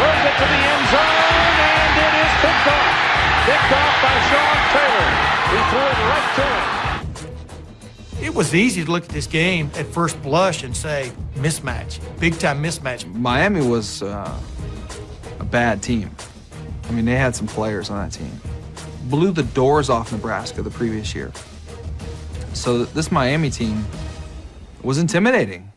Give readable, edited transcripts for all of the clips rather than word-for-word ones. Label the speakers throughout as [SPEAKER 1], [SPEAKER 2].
[SPEAKER 1] Throws it to the end zone, and it is picked off. Picked off by Sean Taylor. He threw it right to him.
[SPEAKER 2] It was easy to look at this game at first blush and say, mismatch, big-time mismatch.
[SPEAKER 3] Miami was a bad team. I mean, they had some players on that team. Blew the doors off Nebraska the previous year. So this Miami team was intimidating.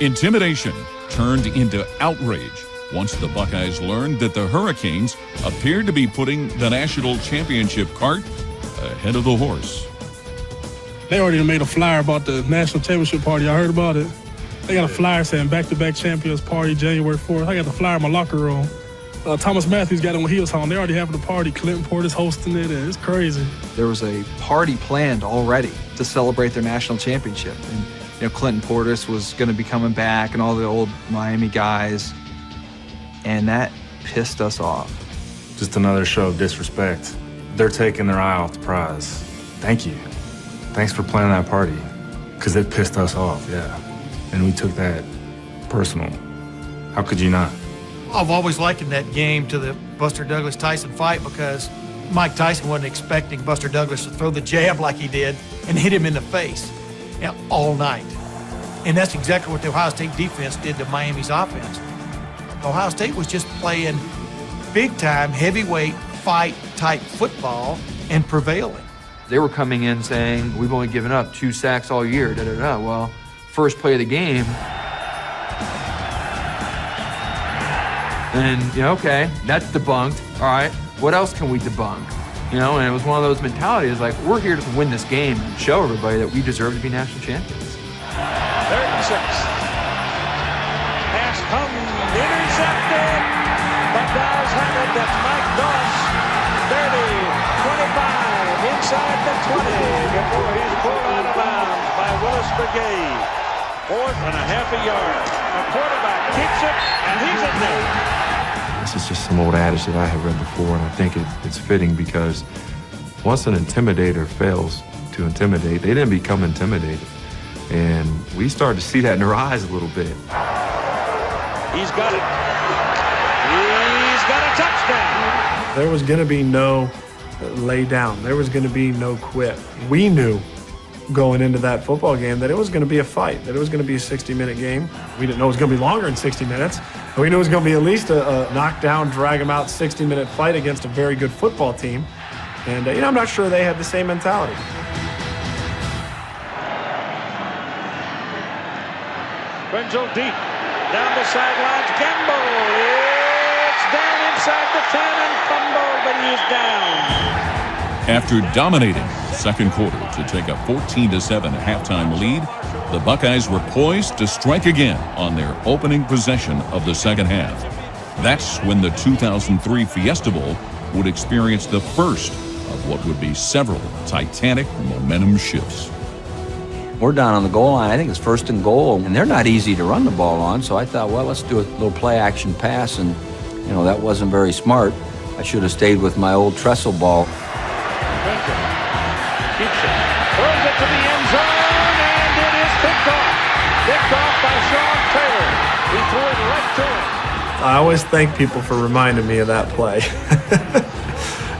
[SPEAKER 4] Intimidation turned into outrage once the Buckeyes learned that the Hurricanes appeared to be putting the national championship cart ahead of the horse.
[SPEAKER 5] They already made a flyer about the national championship party. I heard about it. They got a flyer saying back-to-back champions party January 4th. I got the flyer in my locker room. Thomas Matthews got it when he was home. They already having the party. Clinton Porter's hosting it, and it's crazy.
[SPEAKER 3] There was a party planned already to celebrate their national championship. And, Clinton Portis was going to be coming back and all the old Miami guys. And that pissed us off.
[SPEAKER 6] Just another show of disrespect. They're taking their eye off the prize. Thank you. Thanks for planning that party, because it pissed us off, yeah. And we took that personal. How could you not?
[SPEAKER 2] I've always likened that game to the Buster Douglas-Tyson fight because Mike Tyson wasn't expecting Buster Douglas to throw the jab like he did and hit him in the face all night. And that's exactly what the Ohio State defense did to Miami's offense. Ohio State was just playing big-time, heavyweight, fight-type football and prevailing.
[SPEAKER 7] They were coming in saying, we've only given up 2 sacks all year, da-da-da. Well, first play of the game, and, okay, that's debunked. All right, what else can we debunk? And it was one of those mentalities like, we're here to win this game and show everybody that we deserve to be national champions.
[SPEAKER 1] 3rd and 6. Pass hung, intercepted. Buckeyes have it. That's Mike Doss. 30, 25. Inside the 20 before he's pulled out of bounds by Willis McGay. 4th and a half a yard. A quarterback keeps it, and he's in there.
[SPEAKER 8] This is just some old adage that I have read before, and I think it's fitting because once an intimidator fails to intimidate, they then become intimidated. And we started to see that in their eyes a little bit.
[SPEAKER 1] He's got it. He's got a touchdown.
[SPEAKER 5] There was going to be no lay down. There was going to be no quit. We knew going into that football game that it was going to be a fight, that it was going to be a 60-minute game. We didn't know it was going to be longer than 60 minutes. But we knew it was going to be at least a knockdown, drag them out 60-minute fight against a very good football team. And, I'm not sure they had the same mentality.
[SPEAKER 1] Brenzel deep. Down the sidelines. Gamble. It's down inside the 10 and fumbled, but he's down.
[SPEAKER 4] After dominating the second quarter to take a 14-7 halftime lead, the Buckeyes were poised to strike again on their opening possession of the second half. That's when the 2003 Fiesta Bowl would experience the first of what would be several titanic momentum shifts.
[SPEAKER 9] We're down on the goal line. I think it's 1st and goal, and they're not easy to run the ball on, so I thought, well, let's do a little play-action pass, and, that wasn't very smart. I should have stayed with my old trestle ball.
[SPEAKER 1] Keeps it. Throws it to the end zone, and it is picked off. Picked off by Sean Taylor. He threw it right to him.
[SPEAKER 5] I always thank people for reminding me of that play.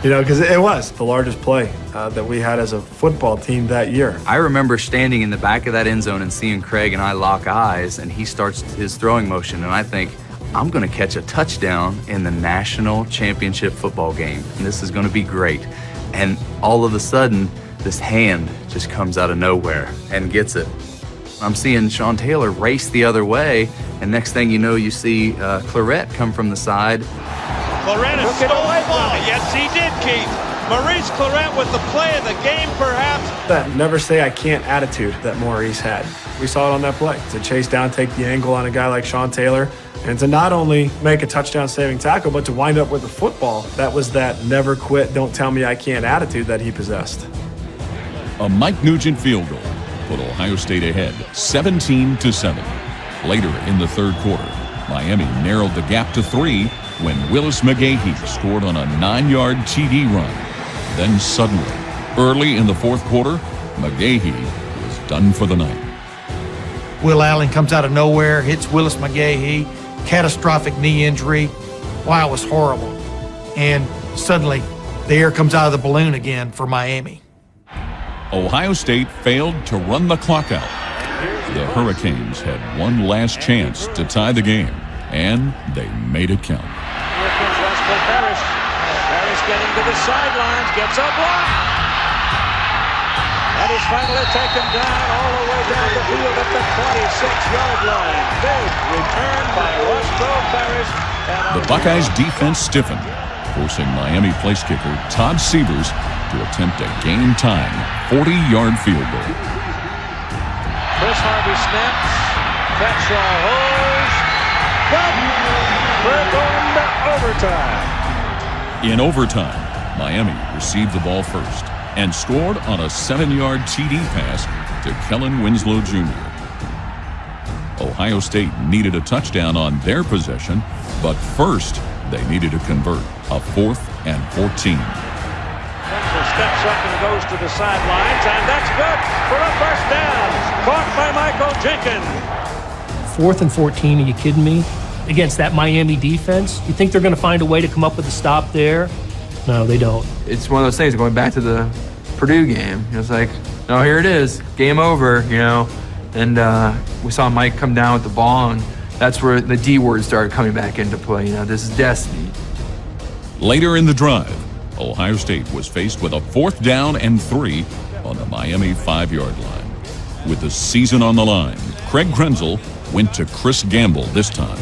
[SPEAKER 5] Because it was the largest play that we had as a football team that year.
[SPEAKER 10] I remember standing in the back of that end zone and seeing Craig and I lock eyes, and he starts his throwing motion, and I think, I'm going to catch a touchdown in the national championship football game, and this is going to be great. And all of a sudden, this hand just comes out of nowhere and gets it. I'm seeing Sean Taylor race the other way, and next thing you know, you see Clarett come from the side.
[SPEAKER 1] Clarett has stole the ball. Yes, he did, Keith. Maurice Clarett with the play of the game, perhaps.
[SPEAKER 5] That never say I can't attitude that Maurice had. We saw it on that play. To chase down, take the angle on a guy like Sean Taylor, and to not only make a touchdown-saving tackle, but to wind up with the football. That was that never quit, don't tell me I can't attitude that he possessed.
[SPEAKER 4] A Mike Nugent field goal put Ohio State ahead 17-7. Later in the third quarter, Miami narrowed the gap to 3 when Willis McGahee scored on a 9-yard TD run. Then suddenly, early in the fourth quarter, McGahee was done for the night.
[SPEAKER 2] Will Allen comes out of nowhere, hits Willis McGahee, catastrophic knee injury. Wow, it was horrible. And suddenly, the air comes out of the balloon again for Miami.
[SPEAKER 4] Ohio State failed to run the clock out. The Hurricanes had one last chance to tie the game, and they made it count.
[SPEAKER 1] Here comes Westbrook Harris. Harris getting to the sidelines, gets a block. And he's finally taken down all the way down the field at the 26-yard line. Big return by Westbrook Harris.
[SPEAKER 4] The Buckeyes defense stiffened, forcing Miami place kicker Todd Sievers to attempt a game-tying 40-yard field goal.
[SPEAKER 1] Chris Harvey snaps. Bradshaw holds. But we're going to overtime.
[SPEAKER 4] In overtime, Miami received the ball first and scored on a 7-yard TD pass to Kellen Winslow Jr. Ohio State needed a touchdown on their possession, but first they needed to convert a 4th and 14.
[SPEAKER 1] Winslow steps up and goes to the sidelines, and that's good for a first down. Caught by Michael Jenkins.
[SPEAKER 11] 4th and 14, are you kidding me? Against that Miami defense? You think they're going to find a way to come up with a stop there? No, they don't.
[SPEAKER 7] It's one of those things, going back to the Purdue game. It's like, no, here it is, game over, you know. And we saw Mike come down with the ball, and that's where the D word started coming back into play. You know, this is destiny.
[SPEAKER 4] Later in the drive, Ohio State was faced with a 4th down and 3 on the Miami 5-yard line. With the season on the line, Craig Krenzel went to Chris Gamble this time.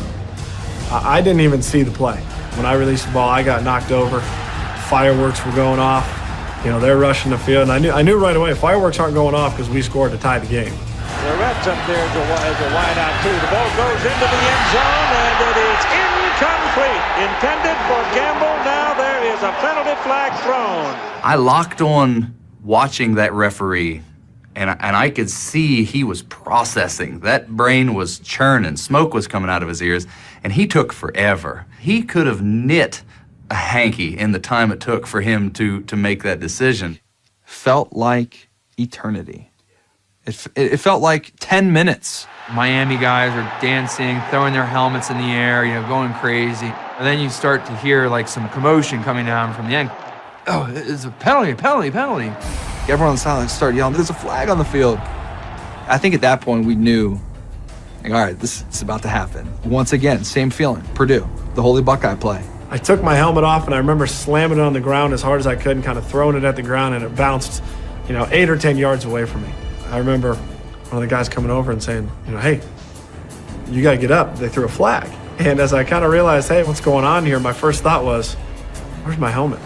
[SPEAKER 5] I didn't even see the play. When I released the ball, I got knocked over. Fireworks were going off. You know, they're rushing the field. And I knew right away, fireworks aren't going off because we scored to tie the game.
[SPEAKER 1] The Reds up there as a wide out too. The ball goes into the end zone, and it is incomplete. Intended for Gamble. Now there is a penalty flag thrown.
[SPEAKER 10] I locked on watching that referee, and I could see he was processing. That brain was churning. Smoke was coming out of his ears, and he took forever. He could have knit a hanky in the time it took for him to make that decision.
[SPEAKER 3] Felt like eternity. It felt like 10 minutes.
[SPEAKER 7] Miami guys are dancing, throwing their helmets in the air, you know, going crazy. And then you start to hear like some commotion coming down from the end. Oh, it's a penalty.
[SPEAKER 3] Everyone on the sideline started yelling, there's a flag on the field. I think at that point we knew, like, all right, this is about to happen. Once again, same feeling, Purdue, the Holy Buckeye play.
[SPEAKER 5] I took my helmet off, and I remember slamming it on the ground as hard as I could and kind of throwing it at the ground, and it bounced, 8 or 10 yards away from me. I remember one of the guys coming over and saying, hey, you got to get up. They threw a flag. And as I kind of realized, hey, what's going on here, my first thought was, where's my helmet?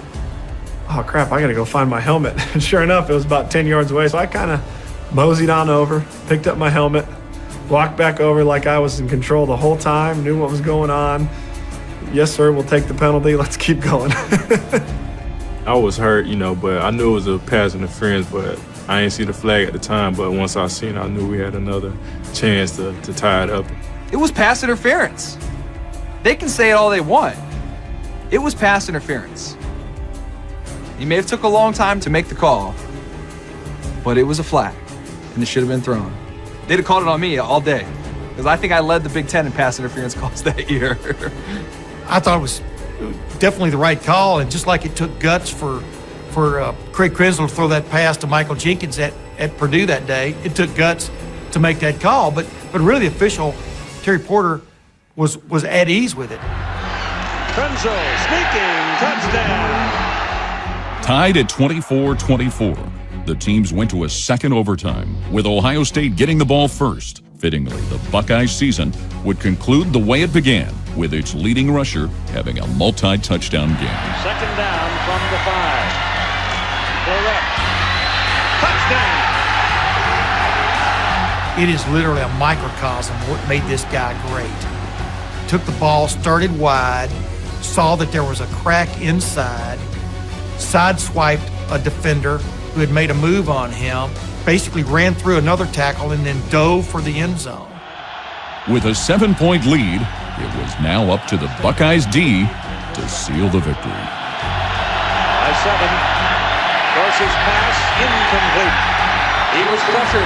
[SPEAKER 5] Oh, crap, I got to go find my helmet. And sure enough, it was about 10 yards away. So I kind of moseyed on over, picked up my helmet, walked back over like I was in control the whole time, knew what was going on. Yes, sir, we'll take the penalty. Let's keep going.
[SPEAKER 6] I was hurt, but I knew it was a pass interference, but I didn't see the flag at the time. But once I seen it, I knew we had another chance to tie it up.
[SPEAKER 3] It was pass interference. They can say it all they want. It was pass interference. He may have took a long time to make the call, but it was a flag, and it should have been thrown. They'd have called it on me all day, because I think I led the Big Ten in pass interference calls that year.
[SPEAKER 2] I thought it was definitely the right call, and just like it took guts for Craig Krenzel to throw that pass to Michael Jenkins at Purdue that day, it took guts to make that call. But really, the official, Terry Porter, was at ease with it.
[SPEAKER 1] Krenzel sneaking touchdown.
[SPEAKER 4] Tied at 24-24, the teams went to a second overtime, with Ohio State getting the ball first. Fittingly, the Buckeyes season would conclude the way it began, with its leading rusher having a multi-touchdown game.
[SPEAKER 1] Second down from the 5. Correct. Touchdown.
[SPEAKER 2] It is literally a microcosm of what made this guy great. Took the ball, started wide, saw that there was a crack inside, sideswiped a defender who had made a move on him, basically ran through another tackle, and then dove for the end zone.
[SPEAKER 4] With a 7-point lead, it was now up to the Buckeyes D to seal the victory.
[SPEAKER 1] By 7, Dorsey's pass incomplete. He was pressured.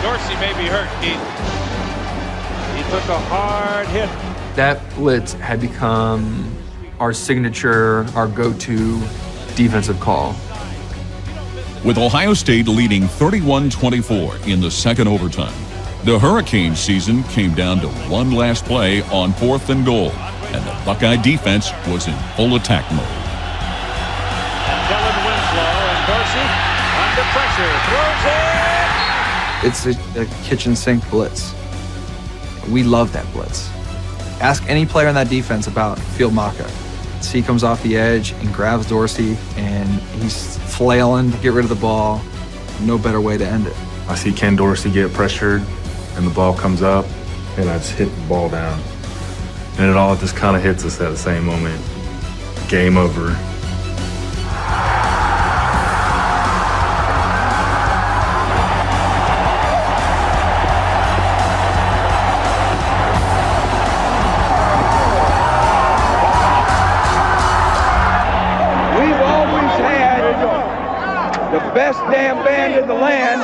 [SPEAKER 12] Dorsey may be hurt, Keith. He
[SPEAKER 1] took a hard hit.
[SPEAKER 7] That blitz had become our signature, our go-to defensive call.
[SPEAKER 4] With Ohio State leading 31-24 in the second overtime, the Hurricane season came down to one last play on 4th and goal, and the Buckeye defense was in full attack mode.
[SPEAKER 1] Kellen Winslow and Dorsey under pressure. Throws it.
[SPEAKER 3] It's a kitchen sink blitz. We love that blitz. Ask any player on that defense about field mock-up. He comes off the edge and grabs Dorsey, and he's flailing to get rid of the ball. No better way to end it.
[SPEAKER 6] I see Ken Dorsey get pressured, and the ball comes up, and I just hit the ball down. And it all just kind of hits us at the same moment. Game over.
[SPEAKER 12] The best damn band in the land.